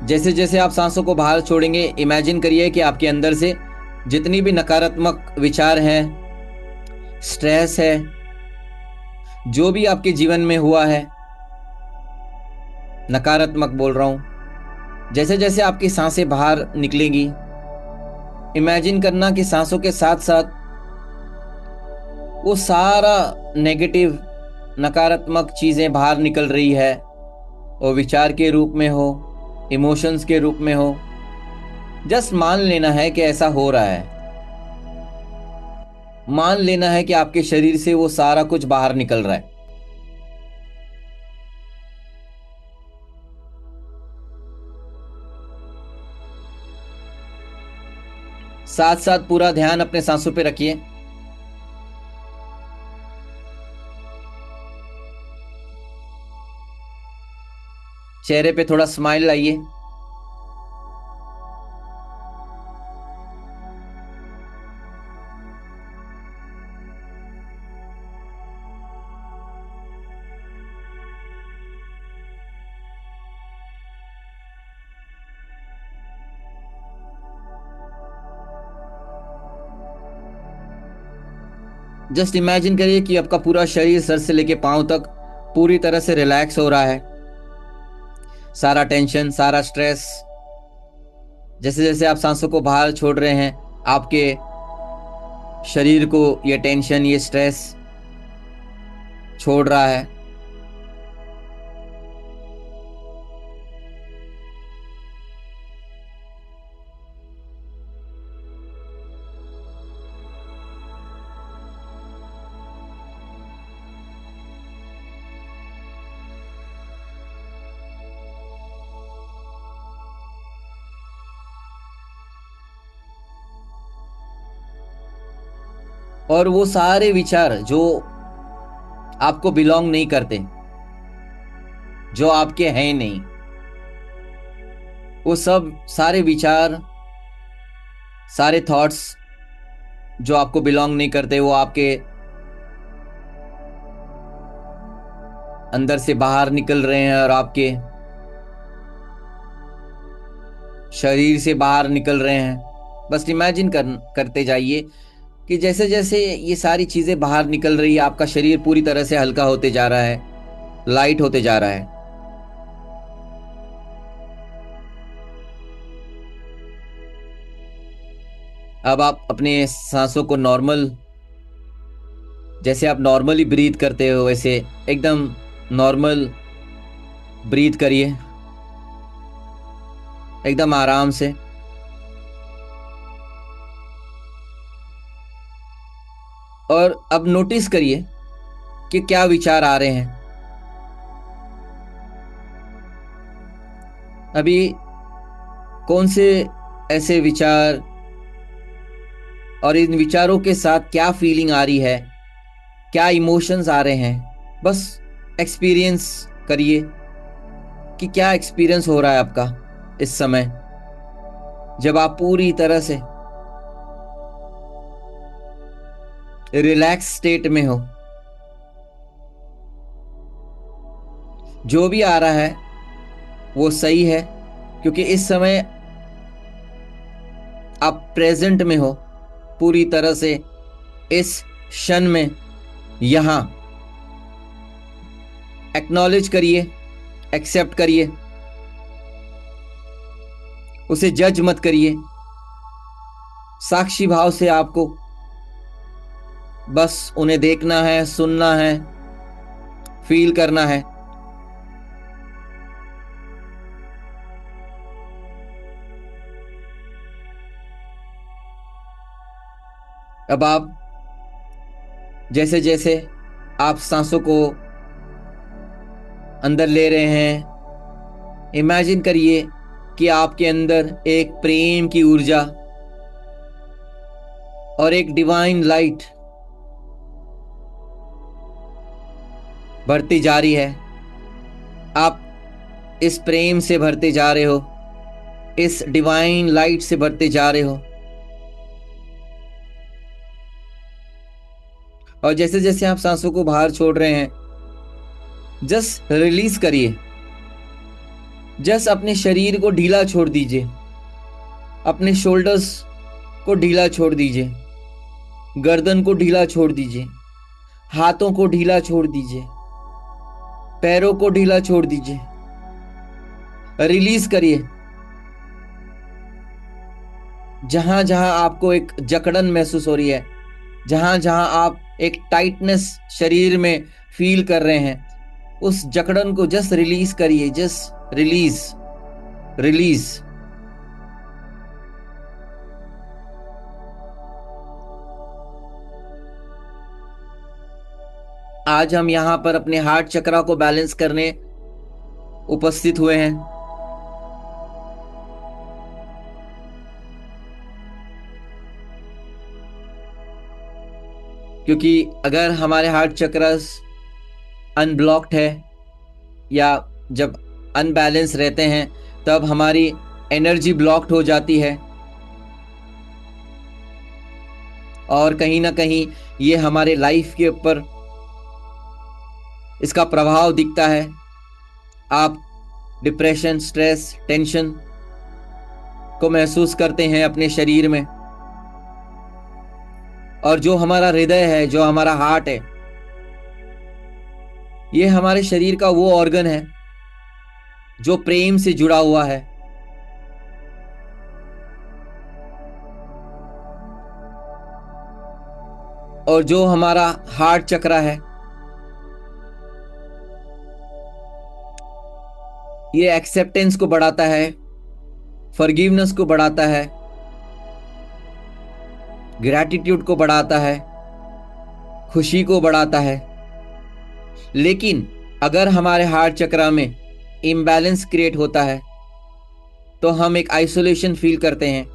जैसे जैसे आप सांसों को बाहर छोड़ेंगे, इमेजिन करिए कि आपके अंदर से जितनी भी नकारात्मक विचार हैं, स्ट्रेस है, जो भी आपके जीवन में हुआ है, नकारात्मक बोल रहा हूं, जैसे जैसे आपकी सांसें बाहर निकलेंगी, इमेजिन करना कि सांसों के साथ साथ वो सारा नेगेटिव, नकारात्मक चीजें बाहर निकल रही है। वो विचार के रूप में हो, इमोशंस के रूप में हो। जस्ट मान लेना है कि ऐसा हो रहा है। मान लेना है कि आपके शरीर से वो सारा कुछ बाहर निकल रहा है। साथ साथ पूरा ध्यान अपने सांसों पे रखिए। चेहरे पे थोड़ा स्माइल लाइए। जस्ट इमेजिन करिए कि आपका पूरा शरीर सर से लेके पांव तक पूरी तरह से रिलैक्स हो रहा है। सारा टेंशन, सारा स्ट्रेस, जैसे जैसे आप सांसों को बाहर छोड़ रहे हैं, आपके शरीर को ये टेंशन, ये स्ट्रेस छोड़ रहा है। और वो सारे विचार जो आपको बिलोंग नहीं करते, जो आपके हैं नहीं, वो सब सारे विचार, सारे थॉट्स जो आपको बिलोंग नहीं करते, वो आपके अंदर से बाहर निकल रहे हैं और आपके शरीर से बाहर निकल रहे हैं। बस इमेजिन करते जाइए कि जैसे जैसे ये सारी चीजें बाहर निकल रही है, आपका शरीर पूरी तरह से हल्का होते जा रहा है, लाइट होते जा रहा है। अब आप अपने सांसों को नॉर्मल, जैसे आप नॉर्मली ब्रीथ करते हो वैसे एकदम नॉर्मल ब्रीथ करिए, एकदम आराम से। और अब नोटिस करिए कि क्या विचार आ रहे हैं। अभी कौन से ऐसे विचार और इन विचारों के साथ क्या फीलिंग आ रही है, क्या इमोशंस आ रहे हैं। बस एक्सपीरियंस करिए कि क्या एक्सपीरियंस हो रहा है आपका इस समय, जब आप पूरी तरह से रिलैक्स स्टेट में हो। जो भी आ रहा है वो सही है, क्योंकि इस समय आप प्रेजेंट में हो, पूरी तरह से इस क्षण में, यहां। एक्नॉलेज करिए, एक्सेप्ट करिए, उसे जज मत करिए। साक्षी भाव से आपको बस उन्हें देखना है, सुनना है, फील करना है। अब आप जैसे जैसे आप सांसों को अंदर ले रहे हैं, इमेजिन करिए कि आपके अंदर एक प्रेम की ऊर्जा और एक डिवाइन लाइट बढ़ती जा रही है। आप इस प्रेम से भरते जा रहे हो, इस डिवाइन लाइट से भरते जा रहे हो। और जैसे जैसे आप सांसों को बाहर छोड़ रहे हैं, जस्ट रिलीज करिए। जस्ट अपने शरीर को ढीला छोड़ दीजिए, अपने शोल्डर्स को ढीला छोड़ दीजिए, गर्दन को ढीला छोड़ दीजिए, हाथों को ढीला छोड़ दीजिए, पैरों को ढीला छोड़ दीजिए, रिलीज करिए। जहां जहां आपको एक जकड़न महसूस हो रही है, जहां जहां आप एक टाइटनेस शरीर में फील कर रहे हैं, उस जकड़न को जस्ट रिलीज करिए, जस्ट रिलीज रिलीज। आज हम यहां पर अपने हार्ट चक्रा को बैलेंस करने उपस्थित हुए हैं। क्योंकि अगर हमारे हार्ट चक्रस अनब्लॉक्ड है या जब अनबैलेंस रहते हैं तब हमारी एनर्जी ब्लॉक्ड हो जाती है, और कहीं ना कहीं ये हमारे लाइफ के ऊपर इसका प्रभाव दिखता है। आप डिप्रेशन, स्ट्रेस, टेंशन को महसूस करते हैं अपने शरीर में। और जो हमारा हृदय है, जो हमारा हार्ट है, ये हमारे शरीर का वो ऑर्गन है जो प्रेम से जुड़ा हुआ है। और जो हमारा हार्ट चक्रा है, ये एक्सेप्टेंस को बढ़ाता है, फॉरगिवनेस को बढ़ाता है, ग्रैटिट्यूड को बढ़ाता है, खुशी को बढ़ाता है। लेकिन अगर हमारे हार्ट चक्रा में इम्बैलेंस क्रिएट होता है तो हम एक आइसोलेशन फील करते हैं,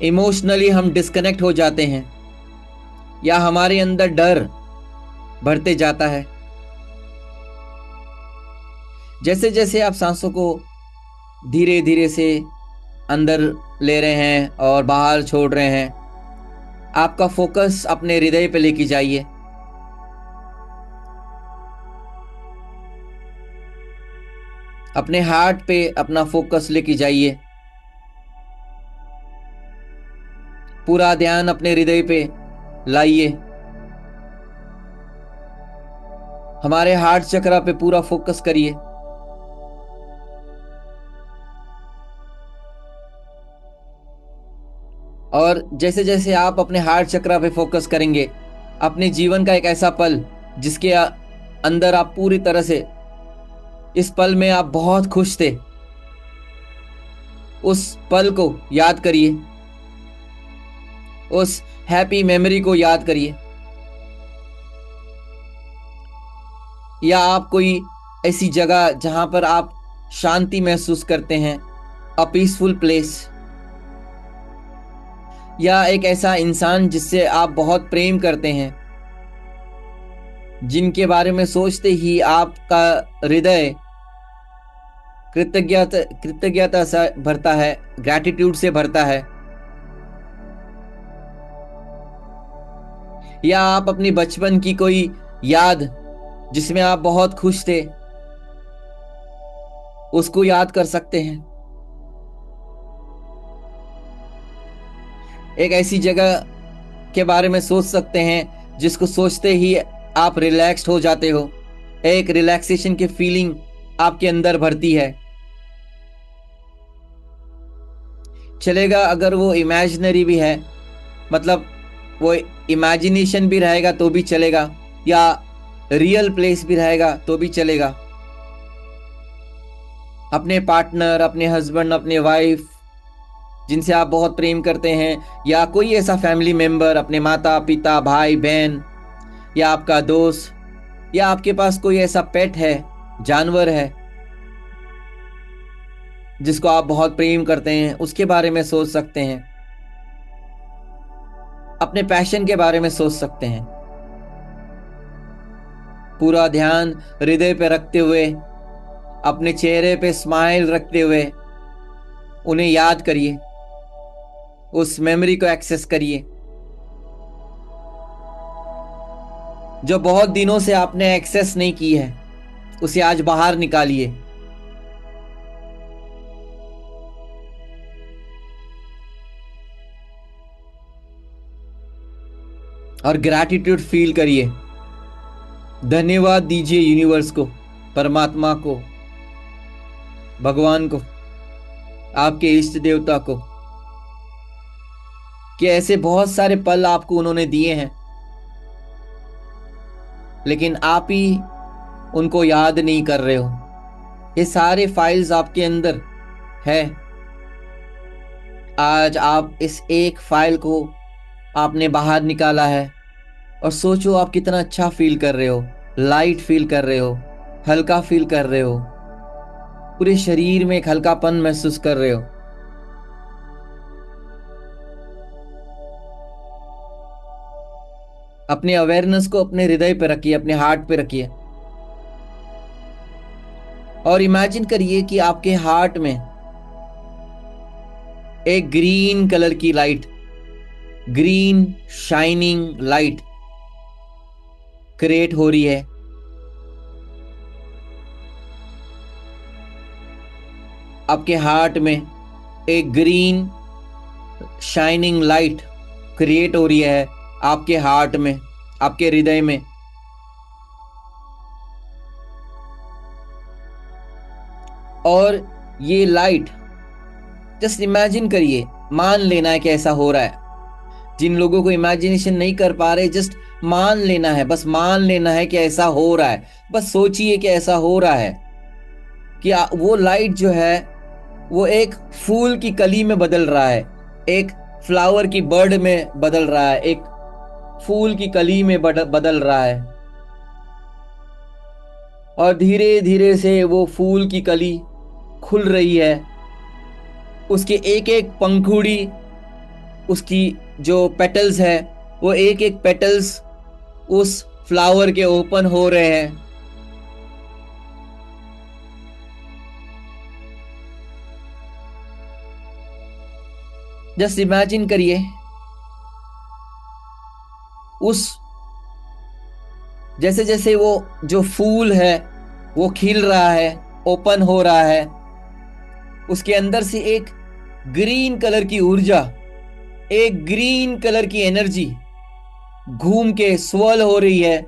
इमोशनली हम डिस्कनेक्ट हो जाते हैं, या हमारे अंदर डर बढ़ते जाता है। जैसे जैसे आप सांसों को धीरे धीरे से अंदर ले रहे हैं और बाहर छोड़ रहे हैं, आपका फोकस अपने हृदय पे लेके जाइए। अपने हार्ट पे अपना फोकस लेके जाइए। पूरा ध्यान अपने हृदय पे लाइए। हमारे हार्ट चक्रा पे पूरा फोकस करिए। और जैसे जैसे आप अपने हार्ट चक्रा पे फोकस करेंगे, अपने जीवन का एक ऐसा पल जिसके अंदर आप पूरी तरह से, इस पल में आप बहुत खुश थे, उस पल को याद करिए, उस हैप्पी मेमोरी को याद करिए। या आप कोई ऐसी जगह जहां पर आप शांति महसूस करते हैं, अ पीसफुल प्लेस, या एक ऐसा इंसान जिससे आप बहुत प्रेम करते हैं, जिनके बारे में सोचते ही आपका हृदय कृतज्ञता से भरता है, ग्रैटिट्यूड से भरता है। या आप अपनी बचपन की कोई याद जिसमें आप बहुत खुश थे, उसको याद कर सकते हैं। एक ऐसी जगह के बारे में सोच सकते हैं जिसको सोचते ही आप रिलैक्स्ड हो जाते हो, एक रिलैक्सेशन की फीलिंग आपके अंदर भरती है। चलेगा अगर वो इमेजिनरी भी है, मतलब वो इमेजिनेशन भी रहेगा तो भी चलेगा, या रियल प्लेस भी रहेगा तो भी चलेगा। अपने पार्टनर, अपने हस्बैंड, अपने वाइफ जिनसे आप बहुत प्रेम करते हैं, या कोई ऐसा फैमिली मेंबर, अपने माता पिता, भाई बहन, या आपका दोस्त, या आपके पास कोई ऐसा पेट है, जानवर है जिसको आप बहुत प्रेम करते हैं, उसके बारे में सोच सकते हैं। अपने पैशन के बारे में सोच सकते हैं। पूरा ध्यान हृदय पे रखते हुए, अपने चेहरे पे स्माइल रखते हुए उन्हें याद करिए, उस मेमोरी को एक्सेस करिए जो बहुत दिनों से आपने एक्सेस नहीं की है, उसे आज बाहर निकालिए। और ग्रैटिट्यूड फील करिए। धन्यवाद दीजिए यूनिवर्स को, परमात्मा को, भगवान को, आपके इष्ट देवता को, कि ऐसे बहुत सारे पल आपको उन्होंने दिए हैं, लेकिन आप ही उनको याद नहीं कर रहे हो। ये सारे फाइल्स आपके अंदर है। आज आप इस एक फाइल को आपने बाहर निकाला है और सोचो आप कितना अच्छा फील कर रहे हो, लाइट फील कर रहे हो, हल्का फील कर रहे हो, पूरे शरीर में एक हल्कापन महसूस कर रहे हो। अपने अवेयरनेस को अपने हृदय पे रखिए, अपने हार्ट पे रखिए और इमेजिन करिए कि आपके हार्ट में एक ग्रीन कलर की light, green shining light create हो रही है। आपके हार्ट में एक ग्रीन शाइनिंग लाइट क्रिएट हो रही है, आपके हार्ट में, आपके हृदय में। और ये लाइट, जस्ट इमेजिन करिए, मान लेना है कि ऐसा हो रहा है। जिन लोगों को इमेजिनेशन नहीं कर पा रहे, जस्ट मान लेना है, बस मान लेना है कि ऐसा हो रहा है। बस सोचिए कि ऐसा हो रहा है कि वो लाइट जो है वो एक फूल की कली में बदल रहा है, एक फ्लावर की बर्ड में बदल रहा है, एक फूल की कली में बदल रहा है। और धीरे धीरे से वो फूल की कली खुल रही है। उसके एक एक पंखुड़ी, उसकी जो पेटल्स है, वो एक एक पेटल्स उस फ्लावर के ओपन हो रहे हैं। जस्ट इमेजिन करिए, उस जैसे जैसे वो जो फूल है वो खिल रहा है, ओपन हो रहा है, उसके अंदर से एक ग्रीन कलर की ऊर्जा, एक ग्रीन कलर की एनर्जी घूम के स्वर्ल हो रही है,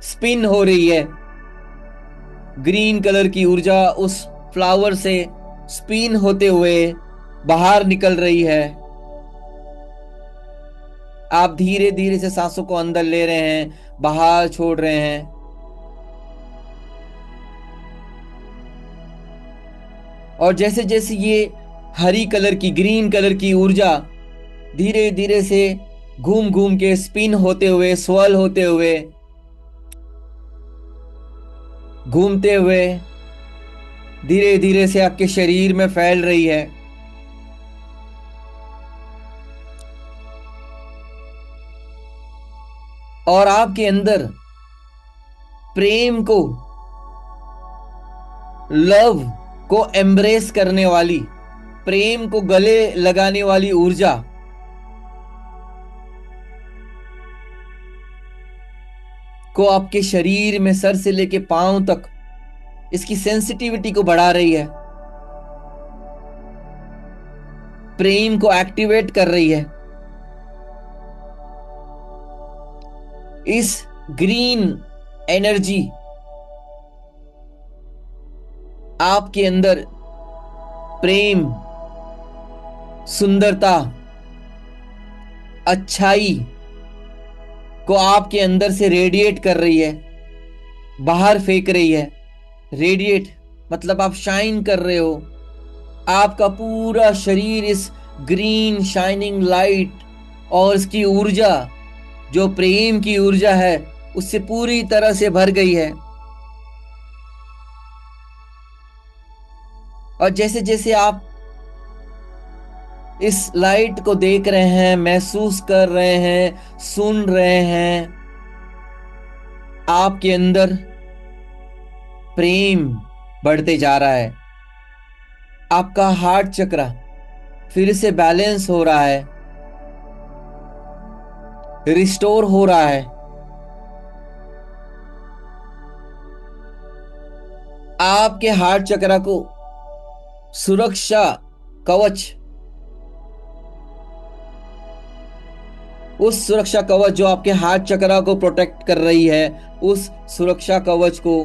स्पिन हो रही है। ग्रीन कलर की ऊर्जा उस फ्लावर से स्पिन होते हुए बाहर निकल रही है। आप धीरे धीरे से सांसों को अंदर ले रहे हैं, बाहर छोड़ रहे हैं। और जैसे जैसे ये हरी कलर की, ग्रीन कलर की ऊर्जा धीरे धीरे से घूम घूम के स्पिन होते हुए, स्वर्ल होते हुए, घूमते हुए धीरे धीरे से आपके शरीर में फैल रही है। और आपके अंदर प्रेम को, लव को एम्ब्रेस करने वाली, प्रेम को गले लगाने वाली ऊर्जा को आपके शरीर में सर से लेके पांव तक इसकी सेंसिटिविटी को बढ़ा रही है, प्रेम को एक्टिवेट कर रही है। इस ग्रीन एनर्जी आपके अंदर प्रेम, सुंदरता, अच्छाई को आपके अंदर से रेडिएट कर रही है, बाहर फेंक रही है। रेडिएट मतलब आप शाइन कर रहे हो। आपका पूरा शरीर इस ग्रीन शाइनिंग लाइट और इसकी ऊर्जा, जो प्रेम की ऊर्जा है, उससे पूरी तरह से भर गई है। और जैसे जैसे आप इस लाइट को देख रहे हैं, महसूस कर रहे हैं, सुन रहे हैं, आपके अंदर प्रेम बढ़ते जा रहा है। आपका हार्ट चक्र फिर से बैलेंस हो रहा है, रिस्टोर हो रहा है। आपके हार्ट चक्र को सुरक्षा कवच उस सुरक्षा कवच जो आपके हार्ट चक्रा को प्रोटेक्ट कर रही है, उस सुरक्षा कवच को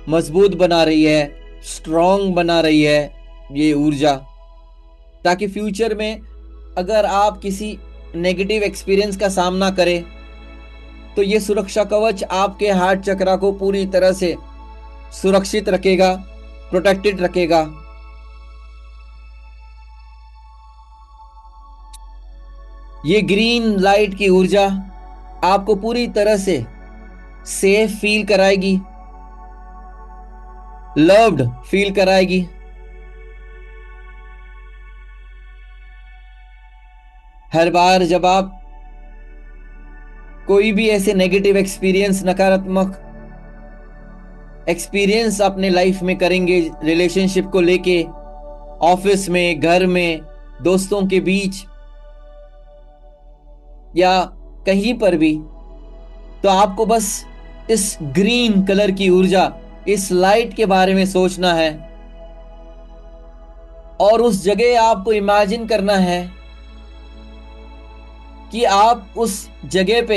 मजबूत बना रही है, स्ट्रॉन्ग बना रही है ये ऊर्जा, ताकि फ्यूचर में अगर आप किसी नेगेटिव एक्सपीरियंस का सामना करें तो ये सुरक्षा कवच आपके हार्ट चक्रा को पूरी तरह से सुरक्षित रखेगा, प्रोटेक्टेड रखेगा। ये ग्रीन लाइट की ऊर्जा आपको पूरी तरह से सेफ फील कराएगी, लव्ड फील कराएगी। हर बार जब आप कोई भी ऐसे नेगेटिव एक्सपीरियंस, नकारात्मक एक्सपीरियंस अपने लाइफ में करेंगे, रिलेशनशिप को लेके, ऑफिस में, घर में, दोस्तों के बीच या कहीं पर भी, तो आपको बस इस ग्रीन कलर की ऊर्जा, इस लाइट के बारे में सोचना है और उस जगह आपको इमेजिन करना है कि आप उस जगह पे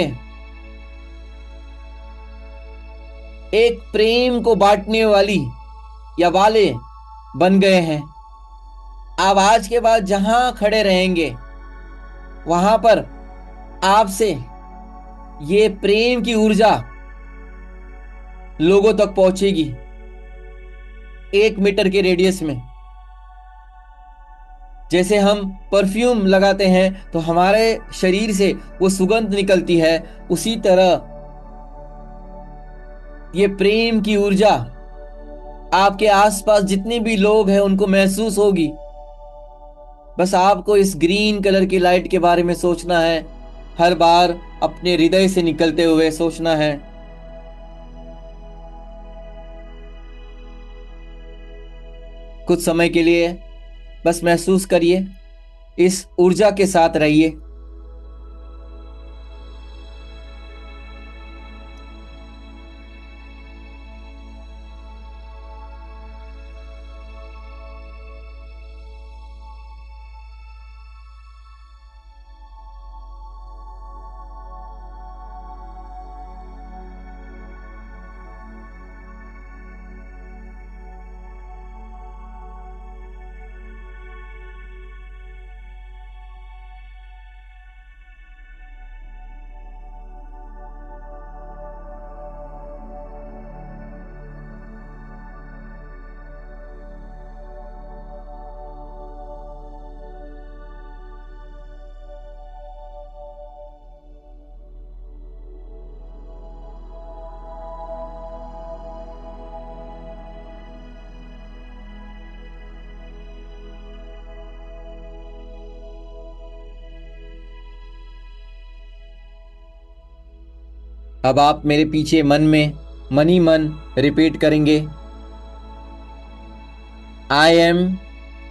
एक प्रेम को बांटने वाली या वाले बन गए हैं। आप आज के बाद जहां खड़े रहेंगे वहां पर आपसे ये प्रेम की ऊर्जा लोगों तक पहुंचेगी, 1 मीटर के रेडियस में। जैसे हम परफ्यूम लगाते हैं तो हमारे शरीर से वो सुगंध निकलती है, उसी तरह ये प्रेम की ऊर्जा आपके आसपास जितने भी लोग हैं उनको महसूस होगी। बस आपको इस ग्रीन कलर की लाइट के बारे में सोचना है, हर बार अपने हृदय से निकलते हुए सोचना है। कुछ समय के लिए बस महसूस करिए, इस ऊर्जा के साथ रहिए। अब आप मेरे पीछे मन में, मन ही मन रिपीट करेंगे, I am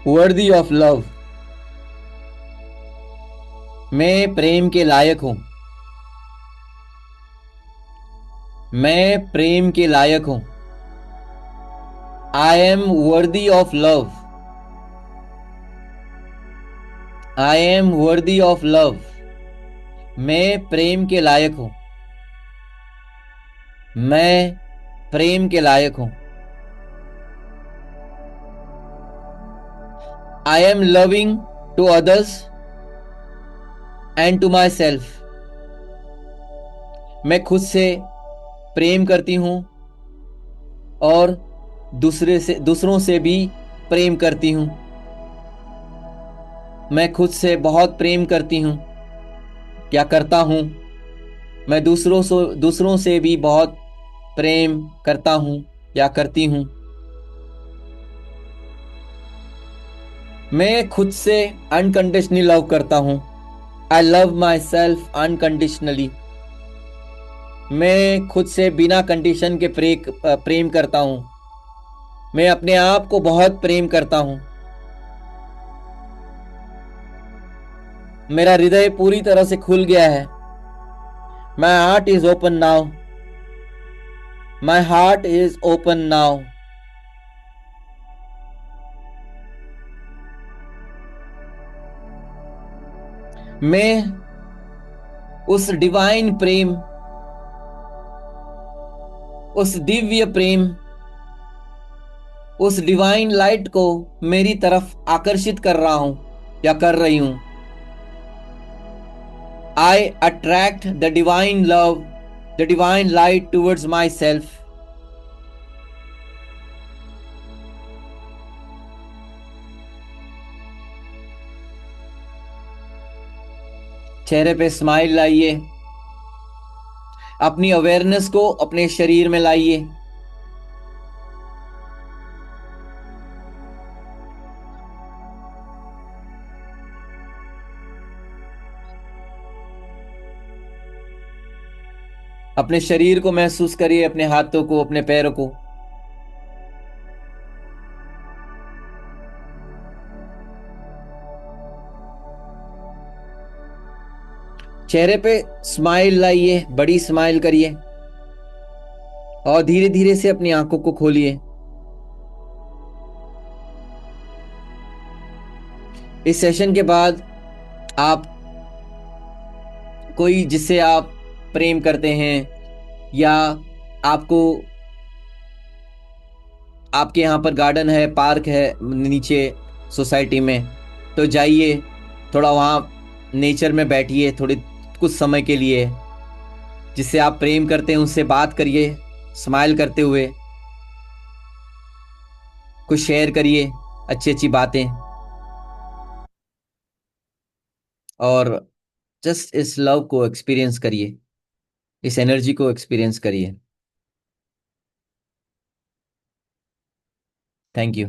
worthy of love. मैं प्रेम के लायक हूं। मैं प्रेम के लायक हूं। I M worthy of love. I am worthy of love. मैं प्रेम के लायक हूं। मैं प्रेम के लायक हूं। I am loving to others and to myself. मैं खुद से प्रेम करती हूं और दूसरों से भी प्रेम करती हूं। मैं खुद से बहुत प्रेम करती हूं या करता हूं। मैं दूसरों से भी बहुत प्रेम करता हूं या करती हूं। मैं खुद से अनकंडीशनली लव करता हूं। I love my self unconditionally. मैं खुद से बिना कंडीशन के प्रेम करता हूं। मैं अपने आप को बहुत प्रेम करता हूं। मेरा हृदय पूरी तरह से खुल गया है। My heart is open now. My heart is open now. मैं उस डिवाइन प्रेम, उस दिव्य प्रेम, उस डिवाइन लाइट को मेरी तरफ आकर्षित कर रहा हूं या कर रही हूं। I attract the divine love, the divine light towards myself. चेहरे पे स्माइल लाइए, अपनी अवेयरनेस को अपने शरीर में लाइए। अपने शरीर को महसूस करिए, अपने हाथों को, अपने पैरों को। चेहरे पे स्माइल लाइए, बड़ी स्माइल करिए और धीरे धीरे से अपनी आंखों को खोलिए। इस सेशन के बाद आप कोई जिससे आप प्रेम करते हैं या आपको, आपके यहाँ पर गार्डन है, पार्क है नीचे सोसाइटी में, तो जाइए, थोड़ा वहाँ नेचर में बैठिए थोड़ी कुछ समय के लिए। जिससे आप प्रेम करते हैं उससे बात करिए, स्माइल करते हुए कुछ शेयर करिए, अच्छी अच्छी बातें। और जस्ट इस लव को एक्सपीरियंस करिए, इस एनर्जी को एक्सपीरियंस करिए। Thank you.